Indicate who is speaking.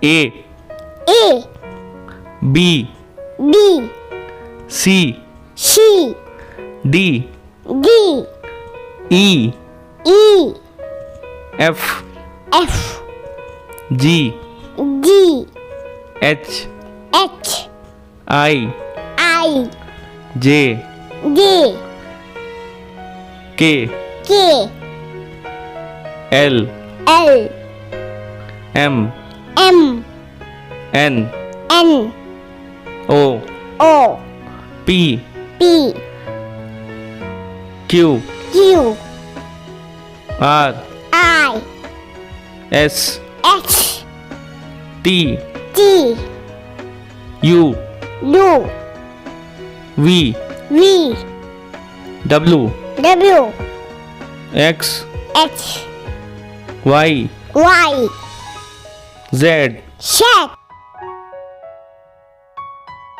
Speaker 1: A
Speaker 2: A
Speaker 1: B
Speaker 2: B
Speaker 1: C
Speaker 2: C
Speaker 1: D
Speaker 2: D
Speaker 1: E
Speaker 2: E
Speaker 1: F
Speaker 2: F
Speaker 1: G
Speaker 2: G
Speaker 1: H
Speaker 2: H
Speaker 1: I
Speaker 2: I
Speaker 1: J
Speaker 2: J
Speaker 1: K
Speaker 2: K
Speaker 1: L
Speaker 2: L
Speaker 1: M
Speaker 2: M
Speaker 1: N
Speaker 2: N
Speaker 1: O
Speaker 2: O
Speaker 1: P
Speaker 2: P
Speaker 1: Q
Speaker 2: Q
Speaker 1: R
Speaker 2: I
Speaker 1: S
Speaker 2: S
Speaker 1: T
Speaker 2: T
Speaker 1: U
Speaker 2: U
Speaker 1: V
Speaker 2: V
Speaker 1: W
Speaker 2: W
Speaker 1: X
Speaker 2: H
Speaker 1: Y
Speaker 2: Y
Speaker 1: Z
Speaker 2: Z